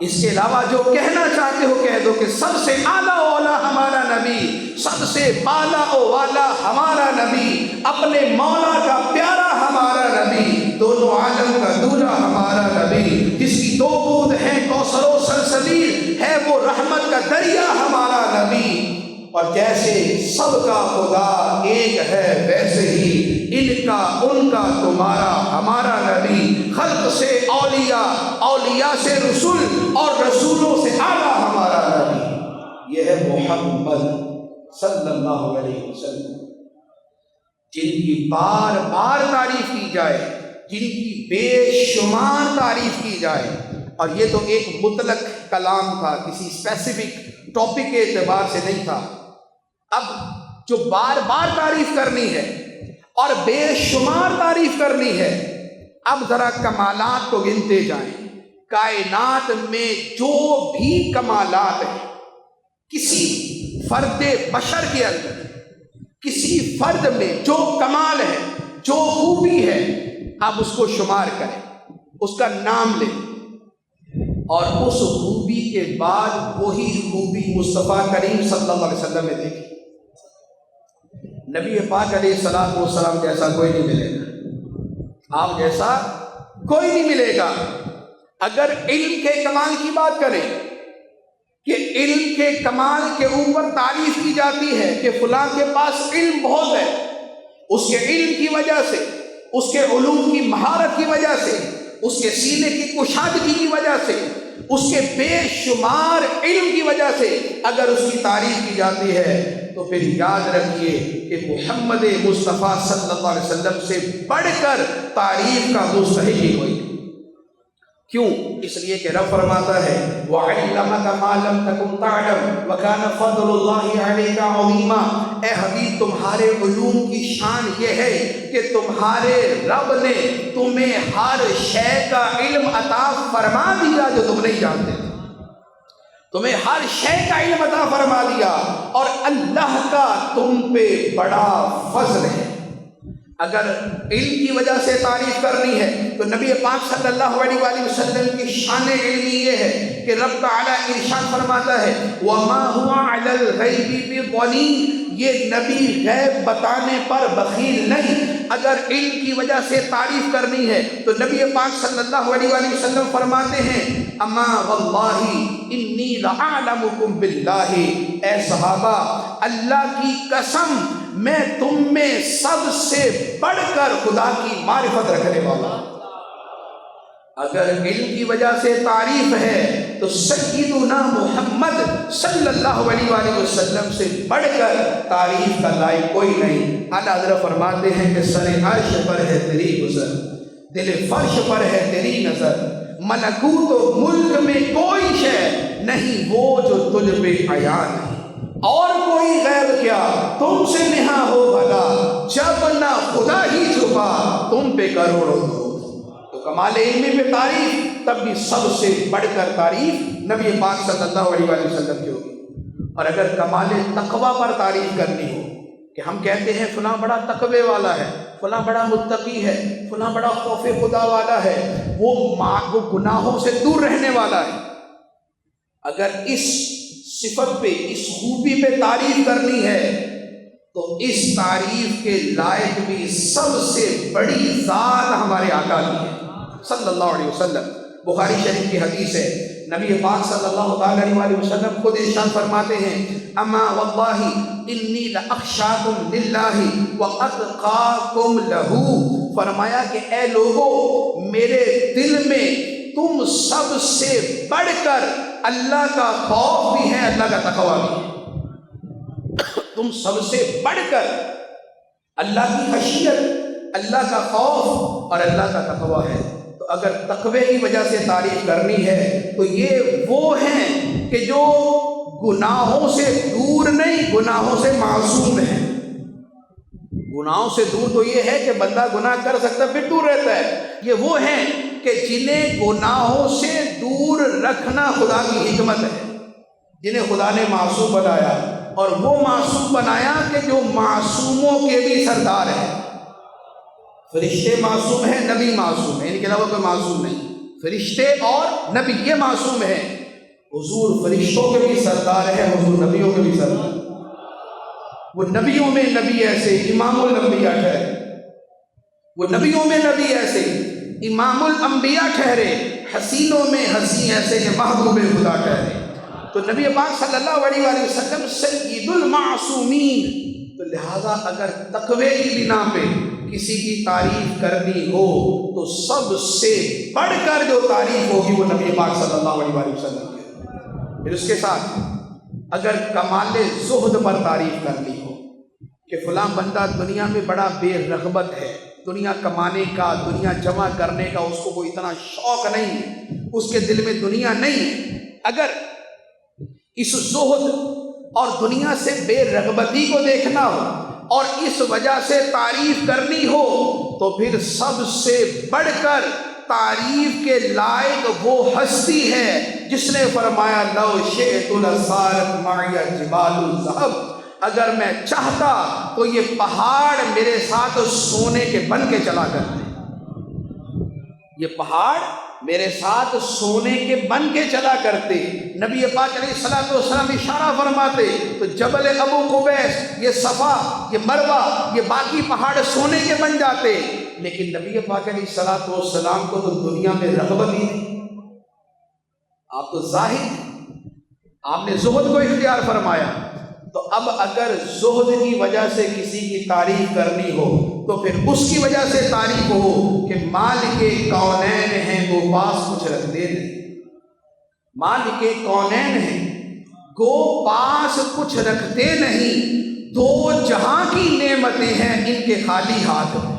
S3: اس کے علاوہ جو کہنا چاہتے ہو کہہ دو کہ سب سے اعلیٰ و اولا ہمارا نبی، سب سے بالا و والا ہمارا نبی، اپنے مولا کا پیارا ہمارا نبی، دونوں عالم کا دولہا ہمارا نبی، جس کی دو بود ہیں کوثر و سلسبیل، ہے وہ رحمت کا دریا ہمارا نبی۔ اور جیسے سب کا خدا ایک ہے ویسے ہی ان کا ان کا تمہارا ہمارا نبی، خلق سے اولیاء، اولیاء سے رسول اور رسولوں سے اعلیٰ ہمارا نبی، یہ ہے محمد صلی اللہ علیہ وسلم، جن کی بار بار تعریف کی جائے، جن کی بے شمار تعریف کی جائے۔ اور یہ تو ایک مطلق کلام تھا، کسی اسپیسیفک ٹاپک کے اعتبار سے نہیں تھا۔ اب جو بار بار تعریف کرنی ہے اور بے شمار تعریف کرنی ہے، اب ذرا کمالات کو گنتے جائیں۔ کائنات میں جو بھی کمالات ہیں، کسی فرد بشر کے اندر، کسی فرد میں جو کمال ہے، جو خوبی ہے، اب اس کو شمار کریں، اس کا نام لیں، اور اس خوبی کے بعد وہی خوبی مصطفیٰ کریم صلی اللہ علیہ وسلم میں دیکھی۔ نبی پاک علیہ السلام جیسا کوئی نہیں ملے گا، آپ جیسا کوئی نہیں ملے گا۔ اگر علم کے کمال کی بات کریں کہ علم کے کمال کے اوپر تعریف کی جاتی ہے کہ فلاں کے پاس علم بہت ہے، اس کے علم کی وجہ سے، اس کے علوم کی مہارت کی وجہ سے، اس کے سینے کی کشادگی کی وجہ سے، اس کے بے شمار علم کی وجہ سے اگر اس کی تعریف کی جاتی ہے، تو پھر یاد رکھیے کہ محمد مصطفیٰ صلی اللہ علیہ وسلم سے بڑھ کر تعریف کا مستحق ہی کوئی نہیں۔ کیوں؟ اس لیے کہ رب فرماتا ہے وَعَلَّمَكَ مَا لَمْ تَكُنْ تَعْلَمْ وَكَانَ فَضْلُ اللَّهِ عَلَيْكَ عَظِيمًا۔ اے حبیب، تمہارے علوم کی شان یہ ہے کہ تمہارے رب نے تمہیں ہر شے کا علم عطا فرما دیا جو تم نہیں جانتے تھے، تمہیں ہر شے کا علم عطا فرما دیا، اور اللہ کا تم پہ بڑا فضل ہے۔ اگر علم کی وجہ سے تعریف کرنی ہے تو نبی پاک صلی اللہ علیہ وآلہ وسلم کی شان علمی یہ ہے کہ رب تعالیٰ ارشاد فرماتا ہے وَمَا هُوَ عَلَى الْغَيْبِ بِضَنِينٍ، یہ نبی غیب بتانے پر بخیل نہیں، اگر علم کی وجہ سے تعریف کرنی ہے تو نبی پاک صلی اللہ علیہ وآلہ وسلم فرماتے ہیں اما واللہ انی لأعلمکم باللہ، اے صحابہ اللہ کی قسم میں تم میں سب سے بڑھ کر خدا کی معرفت رکھنے والا ہوں۔ اگر علم کی وجہ سے تعریف ہے تو سیدنا محمد صلی اللہ علیہ وآلہ وسلم سے بڑھ کر تعریف کا لائق کوئی نہیں۔ اعلیٰ حضرت فرماتے ہیں کہ سر عرش پر ہے تیری گزر، دل فرش پر ہے تیری نظر، ملکوت و ملک میں کوئی شے نہیں وہ جو تجھ پہ عیاں نہیں، اور کوئی غیب کیا تم سے نہاں ہو بھلا، جب نہ خدا ہی چھپا تم پہ کروڑوں دو۔ تو کمال علمی پہ تعریف تب بھی سب سے بڑھ کر تعریف نبی پاک صلی اللہ علیہ وآلہ وسلم کی ہوگی۔ اور اگر کمال تقوی پر تعریف کرنی ہو کہ ہم کہتے ہیں فلاں بڑا تقوی والا ہے، فلاں بڑا متقی ہے، فلاں بڑا خوف خدا والا ہے، وہ گناہوں سے دور رہنے والا ہے، اگر اس صفت پہ اس خوبی پہ تعریف کرنی ہے تو اس تعریف کے لائق بھی سب سے بڑی ذات ہمارے آقا کی ہے صلی اللہ علیہ وسلم۔ بخاری شریف کی حدیث ہے، نبی پاک صلی اللہ علیہ وآلہ وسلم خود ارشاد فرماتے ہیں اما واللہ انی لاخشاکم للہ واتقاکم لہ، فرمایا کہ اے لوگو میرے دل میں تم سب سے بڑھ کر اللہ کا خوف بھی ہے، اللہ کا تقوی بھی ہے۔ تم سب سے بڑھ کر اللہ کی خشیت، اللہ کا خوف اور اللہ کا تقوی ہے۔ تو اگر تقوی کی وجہ سے تعریف کرنی ہے تو یہ وہ ہیں کہ جو گناہوں سے دور نہیں، گناہوں سے معصوم ہیں۔ گناہوں سے دور تو یہ ہے کہ بندہ گناہ کر سکتا پھر دور رہتا ہے، یہ وہ ہیں کہ جنہیں گناہوں سے دور رکھنا خدا کی حکمت ہے، جنہیں خدا نے معصوم بنایا، اور وہ معصوم بنایا کہ جو معصوموں کے بھی سردار ہیں۔ فرشتے معصوم ہیں، نبی معصوم ہے، ان کے علاوہ کوئی معصوم نہیں۔ فرشتے اور نبی یہ معصوم ہیں، حضور فرشتوں کے بھی سردار ہیں، حضور نبیوں کے بھی سردار۔ وہ نبیوں میں نبی ایسے امام الانبیاء ٹھہرے، وہ نبیوں میں نبی ایسے امام الانبیاء ٹھہرے، حسینوں میں حسین ایسے کہ محبوب خدا ٹھہرے۔ تو نبی پاک صلی اللہ علیہ وآلہ وسلم سید المعصومین۔ تو لہذا اگر تقوی کی بنا پہ کسی کی تعریف کرنی ہو تو سب سے بڑھ کر جو تعریف ہوگی وہ نبی پاک صلی اللہ علیہ وآلہ وسلم کی۔ پھر اس کے ساتھ اگر کمال زہد پر تعریف کرنی ہو کہ فلاں بندہ دنیا میں بڑا بے رغبت ہے، دنیا کمانے کا، دنیا جمع کرنے کا اس کو کوئی اتنا شوق نہیں ہے، اس کے دل میں دنیا نہیں ہے، اگر اس زہد اور دنیا سے بے رغبتی کو دیکھنا ہو اور اس وجہ سے تعریف کرنی ہو تو پھر سب سے بڑھ کر تعریف کے لائق وہ ہستی ہے جس نے فرمایا لو شئت لصارت معی جبال الذھب، اگر میں چاہتا تو یہ پہاڑ میرے ساتھ سونے کے بن کے چلا کرتے، یہ پہاڑ میرے ساتھ سونے کے بن کے چلا کرتے۔ نبی پاک علیہ الصلوۃ والسلام اشارہ فرماتے تو جبل ابو قبیس، یہ صفا، یہ مروہ، یہ باقی پہاڑ سونے کے بن جاتے، لیکن نبی پاک علیہ الصلوۃ والسلام کو تو دنیا میں رغبت ہی نہیں، آپ تو زاہد، آپ نے زہد کو اختیار فرمایا۔ تو اب اگر زہد کی وجہ سے کسی کی تعریف کرنی ہو تو پھر اس کی وجہ سے تعریف ہو کہ مالک کونین ہیں وہ پاس کچھ رکھتے نہیں، مالک کونین ہیں گو پاس کچھ رکھتے نہیں، دو جہاں کی نعمتیں ہیں ان کے خالی ہاتھ ہیں،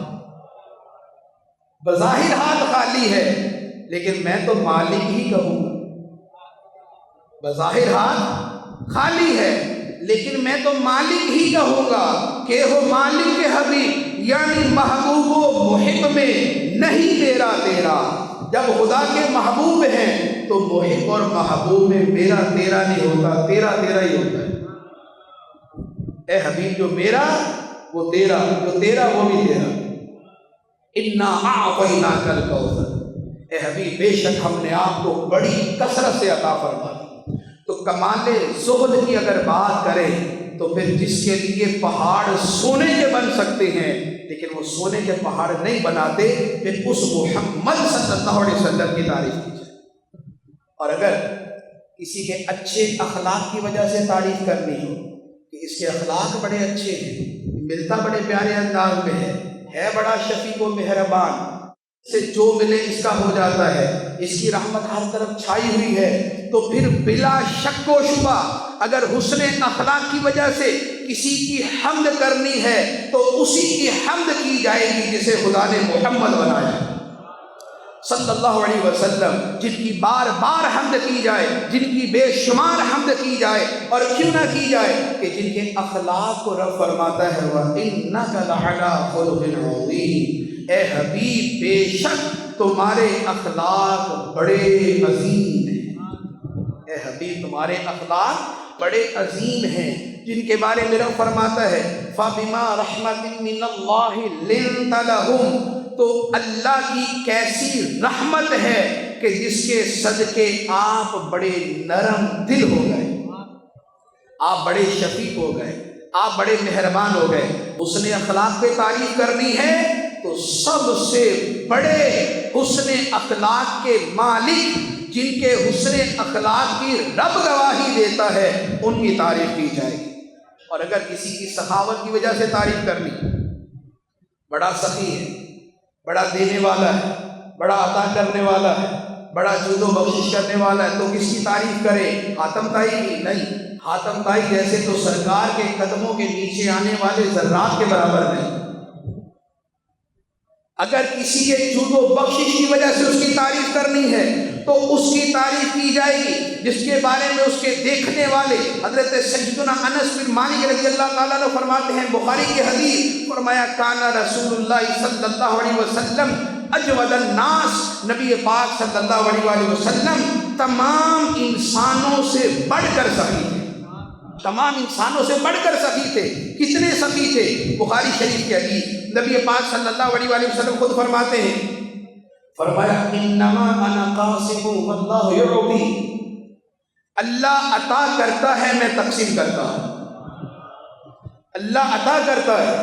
S3: بظاہر ہاتھ خالی ہے لیکن میں تو مالک ہی کہوں گا، بظاہر ہاتھ خالی ہے لیکن میں تو مالک ہی کہوں گا کہ ہو مالک کے حبیب، یعنی محبوب و محب میں نہیں میرا تیرا، جب خدا کے محبوب ہیں تو محب اور محبوب میں میرا تیرا نہیں ہوتا، تیرا تیرا ہی ہوتا ہے۔ اے حبیب جو میرا وہ تیرا، جو تیرا وہ بھی تیرا۔ انا اعطیناک الکوثر، اے حبیب بے شک ہم نے آپ کو بڑی کثرت سے عطا فرما دی۔ تو کمال زہد کی اگر بات کریں تو پھر جس کے لیے پہاڑ سونے کے بن سکتے ہیں لیکن وہ سونے کے پہاڑ نہیں بناتے، پھر اس محمد صلی اللہ علیہ وسلم کی تعریف کی جائے۔ اور اگر کسی کے اچھے اخلاق کی وجہ سے تعریف کرنی ہو کہ اس کے اخلاق بڑے اچھے ہیں، ملتا بڑے پیارے انداز میں ہے بڑا شفیق و مہربان، سے جو ملے اس کا ہو جاتا ہے، اس کی رحمت ہر طرف چھائی ہوئی ہے، تو پھر بلا شک و شبہ اگر حسن اخلاق کی وجہ سے کسی کی حمد کرنی ہے تو اسی کی حمد کی جائے گی جسے خدا نے محمد بنایا صلی اللہ علیہ وسلم، جن کی بار بار حمد کی جائے، جن کی بے شمار حمد کی جائے، اور کیوں نہ کی جائے کہ جن کے اخلاق کو رب فرماتا ہے وَإِنَّكَ لَعَلَىٰ خُلُقٍ عَظِيمٍ، اے حبیب بے شک تمہارے اخلاق بڑے عظیم ہیں، اے حبیب تمہارے اخلاق بڑے عظیم ہیں، جن کے بارے میں رب فرماتا ہے فَبِمَا رَحْمَةٍ مِّنَ اللَّهِ لِنْتَ لَهُمْ، تو اللہ کی کیسی رحمت ہے کہ جس کے صدقے آپ بڑے نرم دل ہو گئے، آپ بڑے شفیق ہو گئے، آپ بڑے مہربان ہو گئے۔ حسن اخلاق پہ تعریف کرنی ہے تو سب سے بڑے حسن اخلاق کے مالک جن کے حسن اخلاق کی رب گواہی دیتا ہے ان کی تعریف کی جائے گی۔ اور اگر کسی کی سخاوت کی وجہ سے تعریف کرنی، بڑا سخی ہے، بڑا دینے والا ہے، بڑا عطا کرنے والا ہے، بڑا جود و بخشش کرنے والا ہے، تو کس کی تعریف کرے؟ حاتم طائی کی؟ نہیں، حاتم طائی جیسے تو سرکار کے قدموں کے نیچے آنے والے ذرات کے برابر نہیں۔ اگر کسی کے جود و بخشش کی وجہ سے اس کی تعریف کرنی ہے تو اس کی تعریف کی جائے گی جس کے بارے میں اس کے دیکھنے والے حضرت سیدنا انس بن مالک رضی اللہ تعالیٰ عنہ فرماتے ہیں، بخاری کی حدیث، فرمایا کان رسول اللہ صلی اللہ علیہ وسلم اجود الناس، نبی پاک صلی اللہ علیہ وآلہ وسلم تمام انسانوں سے بڑھ کر سخی تھے، تمام انسانوں سے بڑھ کر سخی تھے۔ کتنے سخی تھے؟ بخاری شریف کی حدیث، نبی پاک صلی اللہ علیہ وآلہ وسلم خود فرماتے ہیں، فرمایا انما انا قاسم واللہ یعطی، اللہ عطا کرتا ہے میں تقسیم کرتا ہوں، اللہ عطا کرتا ہے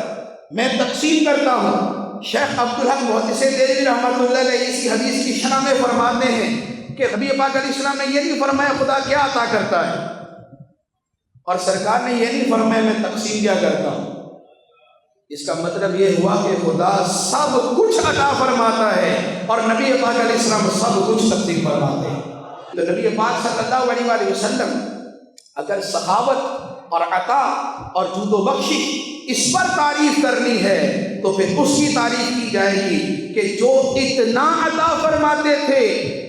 S3: میں تقسیم کرتا ہوں۔ شیخ عبدالحق محدث دہلوی رحمۃ اللہ علیہ اسی حدیث کی شرح میں فرماتے ہیں کہ نبی پاک علیہ السلام نے یہ نہیں فرمایا خدا کیا عطا کرتا ہے، اور سرکار نے یہ نہیں فرمایا میں تقسیم کیا کرتا ہوں۔ اس کا مطلب یہ ہوا کہ خدا سب کچھ عطا فرماتا ہے اور نبی پاک علیہ السلام سب کچھ تقسیم فرماتے ہیں۔ تو نبی پاک صلی اللہ علیہ وآلہ وسلم اگر سخاوت اور عطا اور جود و بخشش اس پر تعریف کرنی ہے تو پھر اس کی تعریف کی جائے گی کہ جو اتنا عطا فرماتے تھے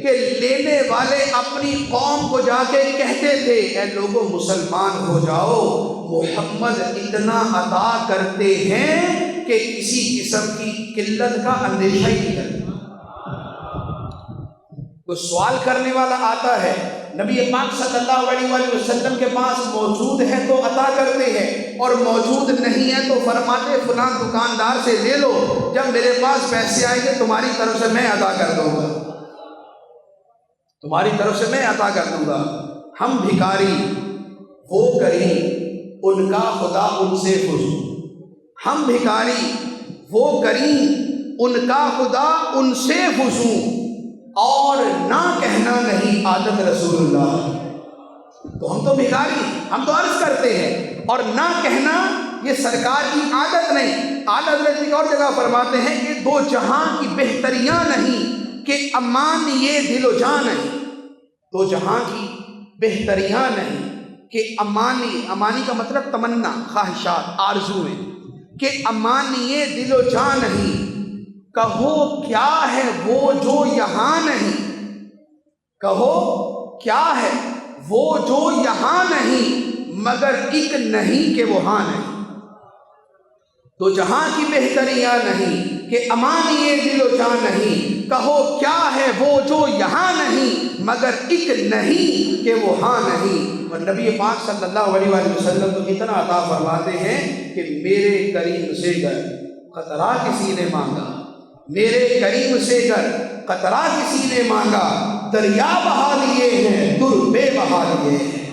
S3: کہ لینے والے اپنی قوم کو جا کے کہتے تھے اے لوگوں مسلمان ہو جاؤ، محمد اتنا عطا کرتے ہیں کہ کسی قسم کی قلت کا اندیشہ ہی نہیں کرتے۔ کوئی سوال کرنے والا آتا ہے، نبی پاک صلی اللہ علیہ وآلہ وسلم کے پاس موجود ہے تو عطا کرتے ہیں، اور موجود نہیں ہے تو فرماتے فلاں دکاندار سے لے لو، جب میرے پاس پیسے آئیں گے تمہاری طرف سے میں عطا کر دوں گا، تمہاری طرف سے میں عطا کر دوں گا۔ ہم بھکاری وہ کریم ان کا خدا ان سے فضول، ہم بھکاری وہ کریم ان کا خدا ان سے فضول، اور نہ کہنا نہیں عادت رسول اللہ۔ تو ہم تو بھکاری، ہم تو عرض کرتے ہیں، اور نہ کہنا یہ سرکار کی عادت نہیں۔ اعلیٰ حضرت ایک اور جگہ فرماتے ہیں کہ دو جہاں کی بہتریاں نہیں کہ امان یہ دل و جان نہیں، دو جہاں کی بہتریاں نہیں کہ امانی کا مطلب تمنا، خواہشات، آرزویں، کہ امانی یہ دل و جان نہیں، کہو کیا ہے وہ جو یہاں نہیں، کہو کیا ہے وہ جو یہاں نہیں، مگر ایک نہیں کہ وہ ہاں نہیں۔ تو جہاں کی بہتریاں نہیں کہ امان یہ دل و جان نہیں، کہو کیا ہے وہ جو یہاں نہیں، مگر ایک نہیں کہ وہ ہاں نہیں۔ اور نبی پاک صلی اللہ علیہ وآلہ وسلم تو اتنا عطا فرماتے ہیں کہ میرے کریم سے گر قطرہ کسی نے مانگا، میرے کریم سے گر قطرہ کسی نے مانگا، دریا بہا لیے ہیں در بے بہا لیے ہیں۔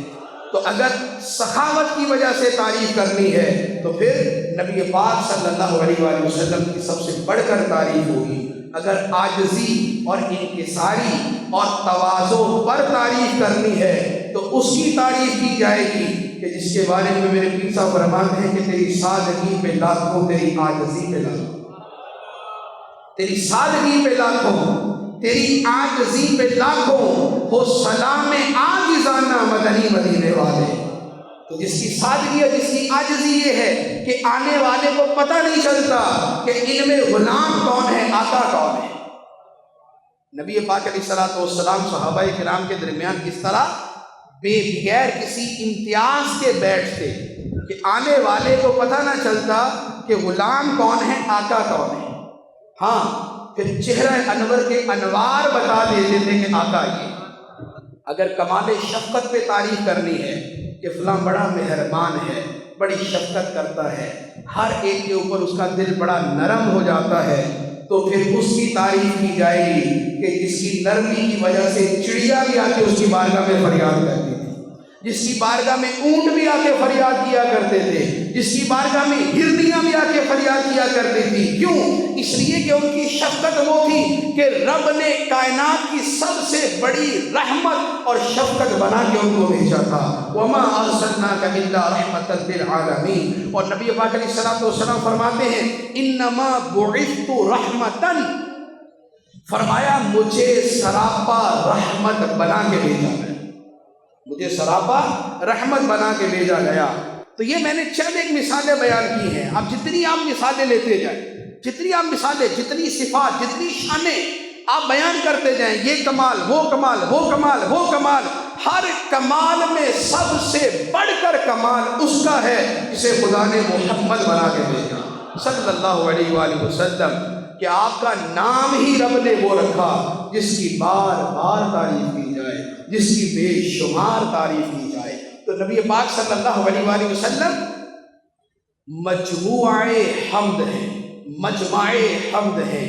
S3: تو اگر سخاوت کی وجہ سے تعریف کرنی ہے تو پھر نبی پاک صلی اللہ علیہ وآلہ وسلم کی سب سے بڑھ کر تعریف ہوگی۔ اگر عاجزی اور انکساری اور تواضع پر تعریف کرنی ہے تو اس کی تعریف کی جائے گی کہ جس کے بارے میں میرے پیر صاحب فرماتے ہیں کہ تیری سادگی پہ لاکھوں، تیری عاجزی پہ لاکھوں، تیری سادگی پہ لاکھوں، تیری عاجزی پہ لاکھوں، ہو سلام عاجزانہ مدنی مدینے والے۔ تو جس کی سادگی اور جس کی عاجزی یہ ہے کہ آنے والے کو پتہ نہیں چلتا کہ ان میں غلام کون ہے، آقا کون ہے۔ نبی پاک علیہ الصلوۃ والسلام صحابہ کرام کے درمیان اس طرح بغیر کسی امتیاز کے بیٹھتے کہ آنے والے کو پتہ نہ چلتا کہ غلام کون ہے، آقا کون ہے۔ ہاں پھر چہرہ انور کے انوار بتا دیتے تھے کہ آقا یہ۔ اگر کمال شفقت پہ تعریف کرنی ہے کہ فلاں بڑا مہربان ہے، بڑی شفقت کرتا ہے، ہر ایک کے اوپر اس کا دل بڑا نرم ہو جاتا ہے، تو پھر اس کی تعریف کی جائے گی کہ جس کی نرمی کی وجہ سے چڑیا بھی آ کے اس کی بارگاہ میں فریاد کرتی تھی، جس کی بارگاہ میں اونٹ بھی آ کے فریاد کیا کرتے تھے، جس کی بارگاہ میں ہرنیاں بھی آ کے فریاد کیا کرتی تھی۔ کیوں؟ اس لیے کہ ان کی شفقت وہ تھی کہ رب نے کائنات کی سب سے بڑی رحمت اور شفقت بنا کے ان کو بھیجا تھا۔ وَمَا أَرْسَلْنَاكَ إِلَّا رَحْمَةً لِّلْعَالَمِينَ۔ اور نبی پاک علیہ الصلوۃ والسلام فرماتے ہیں إِنَّمَا بُعِثْتُ رَحْمَةً، فرمایا مجھے سراپا رحمت بنا کے بھیجا گیا، مجھے سراپا رحمت بنا کے بھیجا گیا۔ تو یہ میں نے چند ایک مثالیں بیان کی ہیں، اب جتنی آپ مثالیں لیتے جائیں، جتنی آپ مثالیں، جتنی صفات، جتنی شانیں آپ بیان کرتے جائیں، یہ کمال، وہ کمال، وہ کمال، وہ کمال، ہر کمال میں سب سے بڑھ کر کمال اس کا ہے جسے خدا نے محمد بنا کے بھیجا صلی اللہ علیہ وآلہ وسلم، کہ آپ کا نام ہی رب نے وہ رکھا جس کی بار بار تعریف کی جائے، جس کی بے شمار تعریف کی جائے۔ تو نبی پاک صلی اللہ علیہ وآلہ وسلم مجموعہ حمد ہیں، مجمع حمد ہیں۔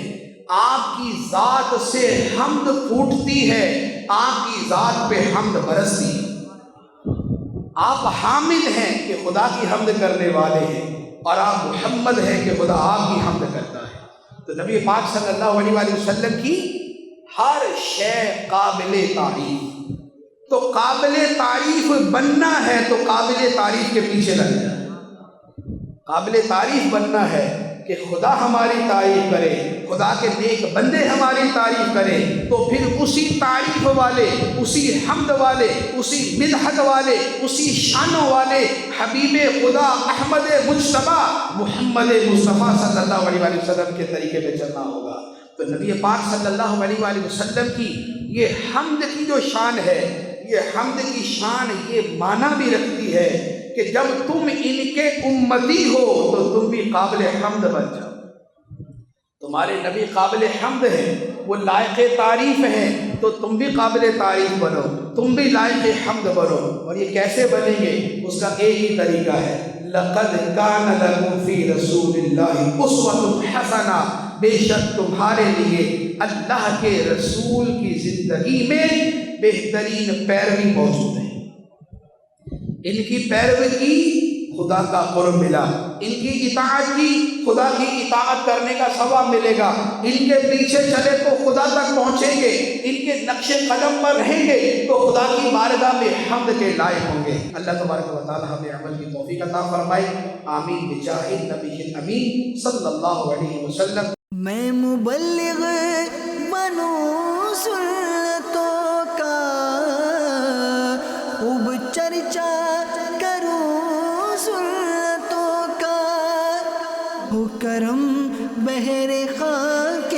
S3: آپ کی ذات سے حمد پھوٹتی ہے، آپ کی ذات پہ حمد برستی ہے۔ آپ حامد ہیں کہ خدا کی حمد کرنے والے ہیں، اور آپ محمد ہیں کہ خدا آپ کی حمد کرتا ہے۔ تو نبی پاک صلی اللہ علیہ وآلہ وسلم کی ہر شے قابل تعریف، تو قابل تعریف بننا ہے تو قابل تعریف کے پیچھے لگ جائے۔ قابل تعریف بننا ہے کہ خدا ہماری تعریف کرے، خدا کے نیک بندے ہماری تعریف کریں، تو پھر اسی تعریف والے، اسی حمد والے، اسی مدحت والے، اسی شانوں والے حبیب خدا احمد مجتبیٰ محمد مصطفیٰ صلی اللہ علیہ وآلہ وسلم کے طریقے پہ چلنا ہوگا۔ تو نبی پاک صلی اللہ علیہ وآلہ وسلم کی یہ حمد کی جو شان ہے، یہ حمد کی شان یہ معنی بھی رکھتی ہے کہ جب تم ان کے امتی ہو تو تم بھی قابل حمد بن جاؤ۔ تمہارے نبی قابل حمد ہیں، وہ لائق تعریف ہیں، تو تم بھی قابل تعریف بنو، تم بھی لائق حمد بنو۔ اور یہ کیسے بنیں گے؟ اس کا ایک ہی طریقہ ہے، لَقَدْ كَانَ لَكُمْ فِي رَسُولِ اللَّهِ أُسْوَةٌ حَسَنَةٌ، بے شک تمہارے لیے اللہ کے رسول کی زندگی میں بہترین پیروی موجود ہے۔ ان کی پیروی کی خدا کا قرب ملا، ان کی اطاعت کی خدا کی اطاعت کرنے کا ثواب ملے گا، ان کے پیچھے چلے تو خدا تک پہنچیں گے، ان کے نقش قدم پر رہیں گے تو خدا کی بارگاہ میں حمد کے لائق ہوں گے۔ اللہ تبارک و تعالی ہمیں عمل کی توفیق عطا فرمائے، آمین بجاہ النبی الامین صلی اللہ علیہ وسلم۔
S1: میں مبلغ بنوں سنتوں کا، خوب چرچا کروں سنتوں کا، ہو کرم بہر خاک